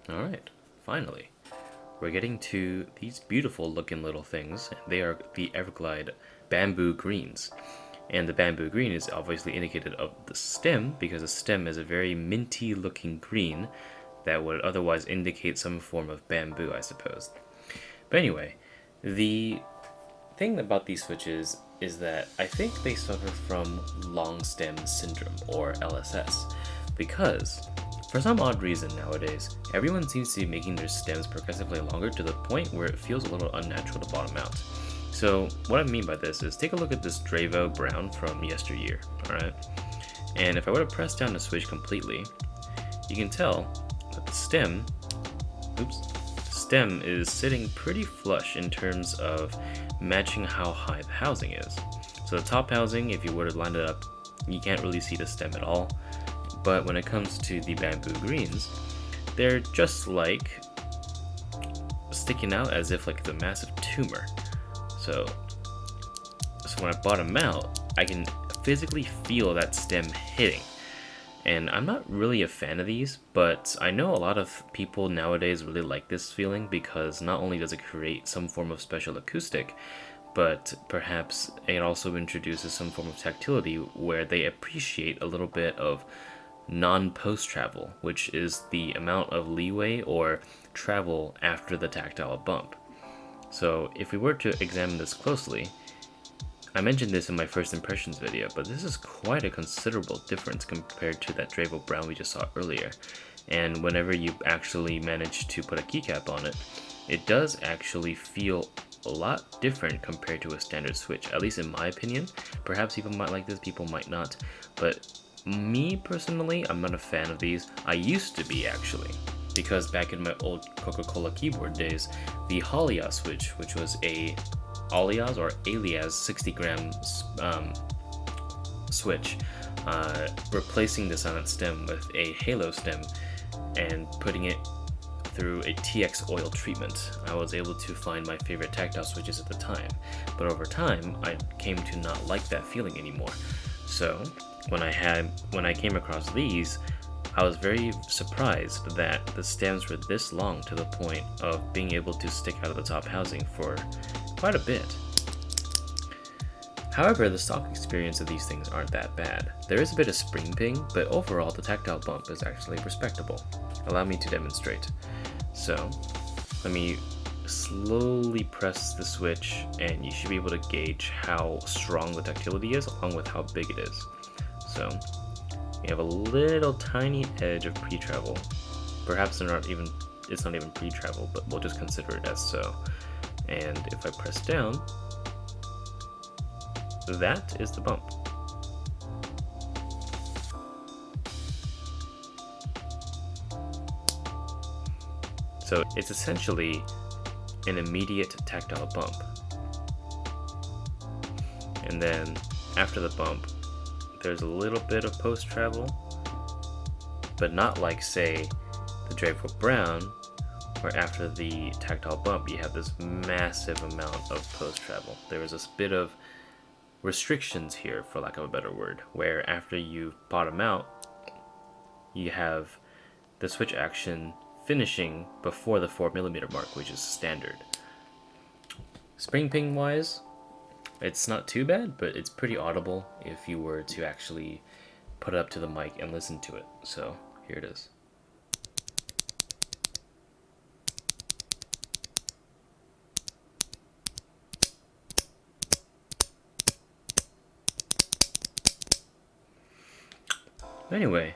Alright, finally. We're getting to these beautiful looking little things. They are the Everglide bamboo greens. And the bamboo green is obviously indicated of the stem because the stem is a very minty looking green that would otherwise indicate some form of bamboo, I suppose. But anyway, the thing about these switches is that I think they suffer from long stem syndrome, or LSS, because for some odd reason nowadays, everyone seems to be making their stems progressively longer to the point where it feels a little unnatural to bottom out. So what I mean by this is take a look at this Dravo brown from yesteryear, alright? And if I were to press down the switch completely, you can tell that the stem is sitting pretty flush in terms of matching how high the housing is. So the top housing, if you were to line it up, you can't really see the stem at all. But when it comes to the bamboo greens, they're just like sticking out as if like it's a massive tumor. So when I bottom out, I can physically feel that stem hitting. And I'm not really a fan of these, but I know a lot of people nowadays really like this feeling because not only does it create some form of special acoustic, but perhaps it also introduces some form of tactility where they appreciate a little bit of non-post travel, which is the amount of leeway or travel after the tactile bump. So if we were to examine this closely, I mentioned this in my first impressions video, but this is quite a considerable difference compared to that Dravo brown we just saw earlier. And whenever you actually manage to put a keycap on it, it does actually feel a lot different compared to a standard switch, at least in my opinion. Perhaps people might like this, people might not, but me personally, I'm not a fan of these. I used to be actually, because back in my old Coca-Cola keyboard days, the Alias switch, which was a Alias or Alias 60 gram switch, replacing the silent stem with a halo stem and putting it through a TX oil treatment, I was able to find my favorite tactile switches at the time. But over time, I came to not like that feeling anymore. So when I came across these, I was very surprised that the stems were this long to the point of being able to stick out of the top housing for quite a bit. However, the stock experience of these things aren't that bad. There is a bit of spring ping, but overall the tactile bump is actually respectable. Allow me to demonstrate. So, let me slowly press the switch and you should be able to gauge how strong the tactility is along with how big it is. So, we have a little tiny edge of pre-travel. Perhaps it's not even pre-travel, but we'll just consider it as so. And if I press down, that is the bump. So it's essentially an immediate tactile bump. And then after the bump, there's a little bit of post travel, but not like, say, the Dravo brown, where after the tactile bump you have this massive amount of post travel. There is a bit of restrictions here, for lack of a better word, where after you bottom out, you have the switch action finishing before the 4mm mark, which is standard. Spring ping wise, it's not too bad, but it's pretty audible if you were to actually put it up to the mic and listen to it. So here it is. Anyway,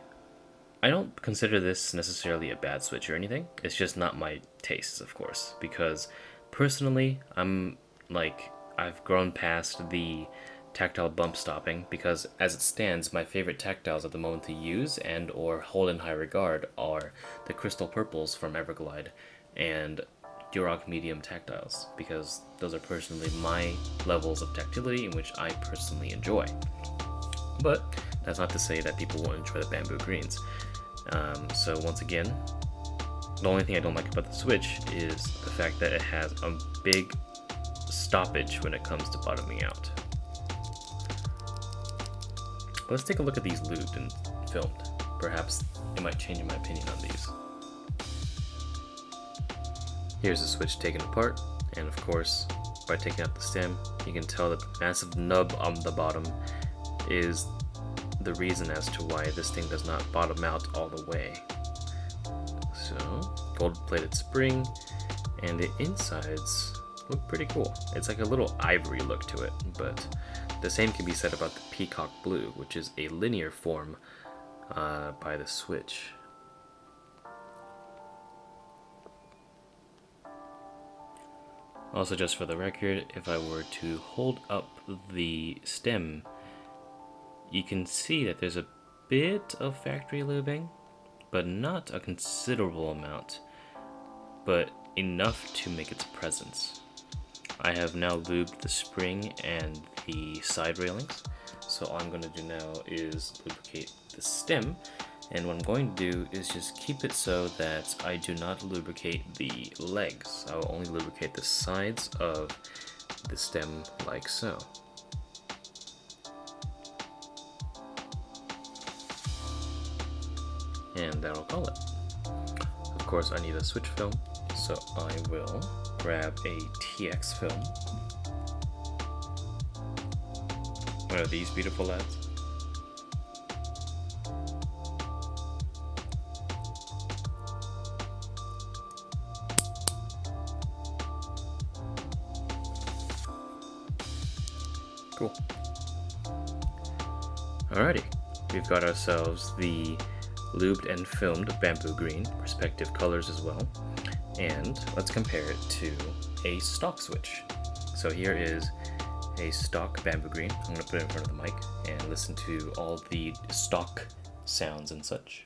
I don't consider this necessarily a bad switch or anything. It's just not my tastes, of course, because personally, I've grown past the tactile bump stopping because as it stands, my favorite tactiles at the moment to use and or hold in high regard are the crystal purples from Everglide and Duroc medium tactiles, because those are personally my levels of tactility in which I personally enjoy. But that's not to say that people won't enjoy the bamboo greens. So once again, the only thing I don't like about the Switch is the fact that it has a big stoppage when it comes to bottoming out. Let's take a look at these lubed and filmed. Perhaps it might change my opinion on these. Here's the switch taken apart, and of course, by taking out the stem, you can tell that the massive nub on the bottom is the reason as to why this thing does not bottom out all the way. So, gold-plated spring, and the insides look pretty cool. It's like a little ivory look to it, but the same can be said about the peacock blue, which is a linear form by the switch. Also, just for the record, if I were to hold up the stem, you can see that there's a bit of factory lubing, but not a considerable amount, but enough to make its presence. I have now lubed the spring and the side railings, so all I'm going to do now is lubricate the stem, and what I'm going to do is just keep it so that I do not lubricate the legs. I will only lubricate the sides of the stem like so. And that'll call it. Of course, I need a switch film, so I will grab a TX film. One of these beautiful lads. Cool. Alrighty, we've got ourselves the lubed and filmed bamboo green, respective colors as well, and let's compare it to a stock switch. So here is a stock bamboo green. I'm going to put it in front of the mic and listen to all the stock sounds and such.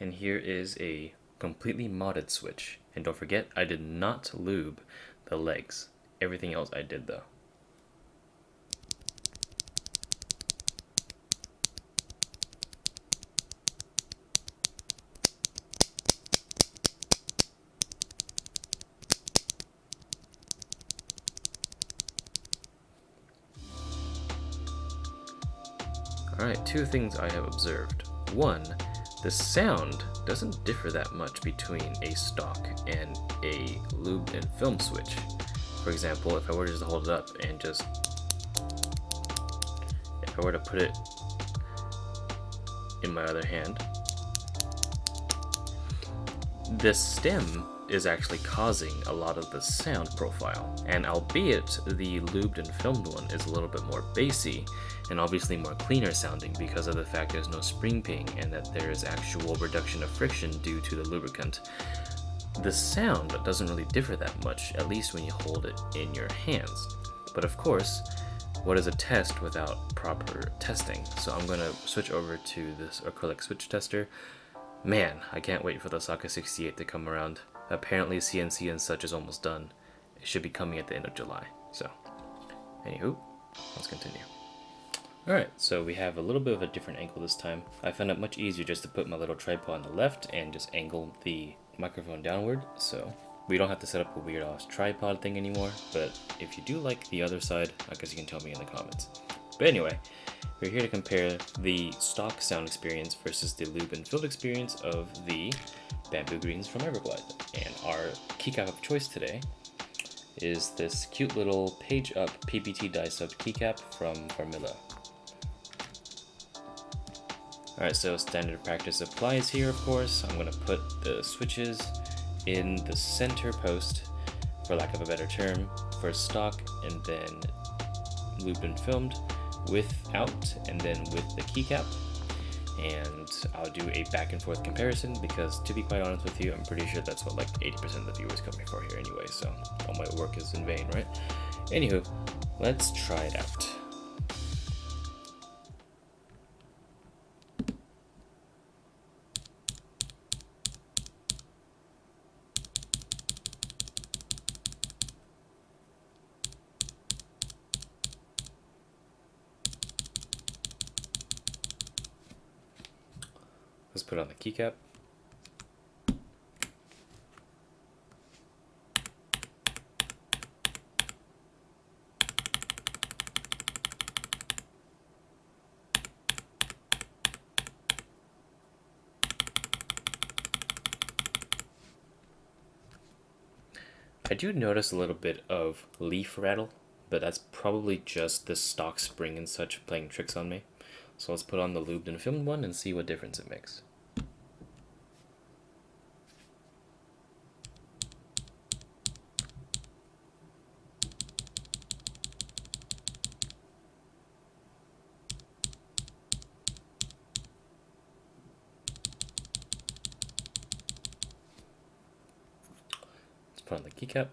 And here is a completely modded switch. And don't forget, I did not lube the legs. Everything else I did though. Alright, two things I have observed. One, the sound doesn't differ that much between a stock and a lubed and film switch. For example, if I were to just hold it up and if I were to put it in my other hand, the stem is actually causing a lot of the sound profile, and albeit the lubed and filmed one is a little bit more bassy and obviously more cleaner sounding because of the fact there's no spring ping and that there is actual reduction of friction due to the lubricant, the sound doesn't really differ that much, at least when you hold it in your hands. But of course, what is a test without proper testing? So I'm going to switch over to this acrylic switch tester. Man, I can't wait for the Socket 68 to come around. Apparently CNC and such is almost done. It should be coming at the end of July. So, anywho, let's continue. Alright, so we have a little bit of a different angle this time. I found it much easier just to put my little tripod on the left and just angle the microphone downward, so we don't have to set up a weird ass tripod thing anymore. But if you do like the other side, I guess you can tell me in the comments. But anyway, we're here to compare the stock sound experience versus the lube and filled experience of the bamboo greens from Everglide. And our keycap of choice today is this cute little page up PBT die subbed keycap from Formilla. Alright, so standard practice applies here, of course. I'm going to put the switches in the center post, for lack of a better term, for stock, and then lubed and filmed without and then with the keycap. And I'll do a back and forth comparison because, to be quite honest with you, I'm pretty sure that's what like 80% of the viewers come here for here anyway, so all my work is in vain, right? Anywho, let's try it out. Let's put on the keycap. I do notice a little bit of leaf rattle, but that's probably just the stock spring and such playing tricks on me. So let's put on the lubed and filmed one and see what difference it makes. Let's put on the keycap.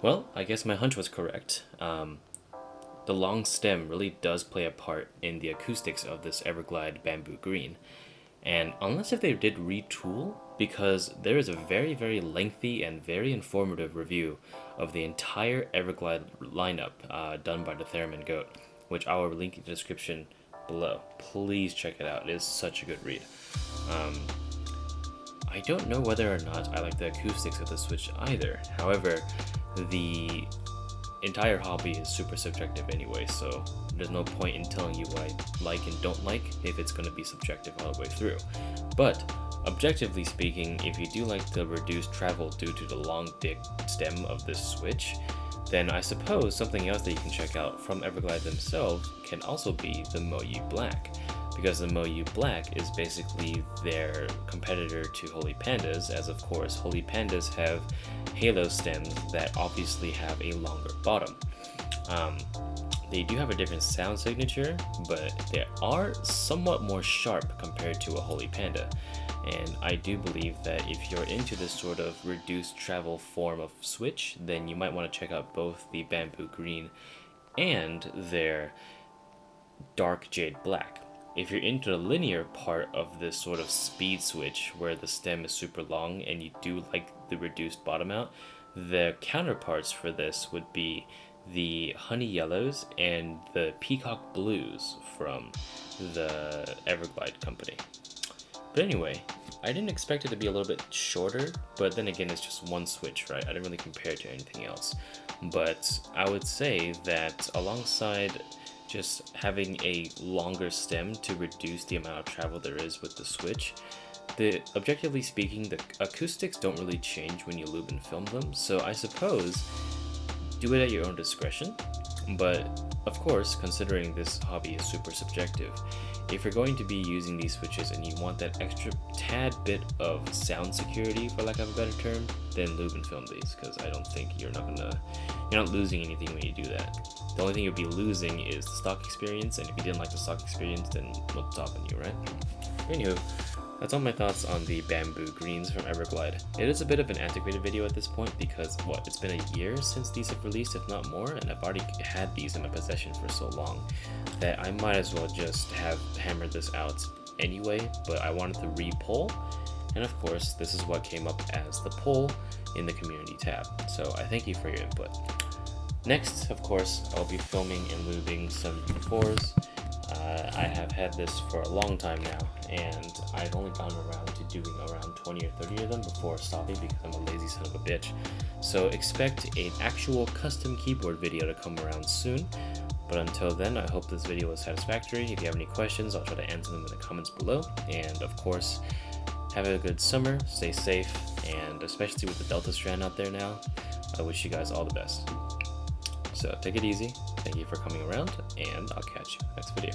Well, I guess my hunch was correct. The long stem really does play a part in the acoustics of this Everglide bamboo green. And unless if they did retool, because there is a very, very lengthy and very informative review of the entire Everglide lineup done by the Theremin Goat, which I will link in the description below. Please check it out. It is such a good read. I don't know whether or not I like the acoustics of the Switch either. However, the entire hobby is super subjective anyway, so there's no point in telling you what I like and don't like if it's going to be subjective all the way through. But objectively speaking, if you do like the reduced travel due to the long dick stem of this Switch, then I suppose something else that you can check out from Everglide themselves can also be the Moyu Black, because the Moyu Black is basically their competitor to Holy Pandas, as of course Holy Pandas have halo stems that obviously have a longer bottom. They do have a different sound signature, but they are somewhat more sharp compared to a Holy Panda. And I do believe that if you're into this sort of reduced travel form of Switch, then you might want to check out both the Bamboo Green and their Dark Jade Black. If you're into the linear part of this sort of speed Switch where the stem is super long and you do like the reduced bottom out, the counterparts for this would be the Honey Yellows and the Peacock Blues from the Everglide company. But anyway, I didn't expect it to be a little bit shorter, but then again, it's just one Switch, right? I didn't really compare it to anything else. But I would say that alongside just having a longer stem to reduce the amount of travel there is with the Switch, objectively speaking, the acoustics don't really change when you lube and film them, so I suppose do it at your own discretion. But of course, considering this hobby is super subjective, if you're going to be using these switches and you want that extra tad bit of sound security, for lack of a better term, then lube and film these, because I don't think you're not losing anything when you do that. The only thing you'll be losing is the stock experience, and if you didn't like the stock experience, then what's stopping you, right? Anywho, that's all my thoughts on the bamboo greens from Everglide. It is a bit of an antiquated video at this point because, it's been a year since these have released, if not more, and I've already had these in my possession for so long that I might as well just have hammered this out anyway, but I wanted to re-poll, and of course, this is what came up as the poll in the community tab, so I thank you for your input. Next, of course, I'll be filming and lubing some GeForce. I have had this for a long time now, and I've only gotten around to doing around 20 or 30 of them before stopping because I'm a lazy son of a bitch. So expect an actual custom keyboard video to come around soon, but until then, I hope this video was satisfactory. If you have any questions, I'll try to answer them in the comments below, and of course, have a good summer, stay safe, and especially with the Delta strand out there now, I wish you guys all the best. So take it easy, thank you for coming around, and I'll catch you next video.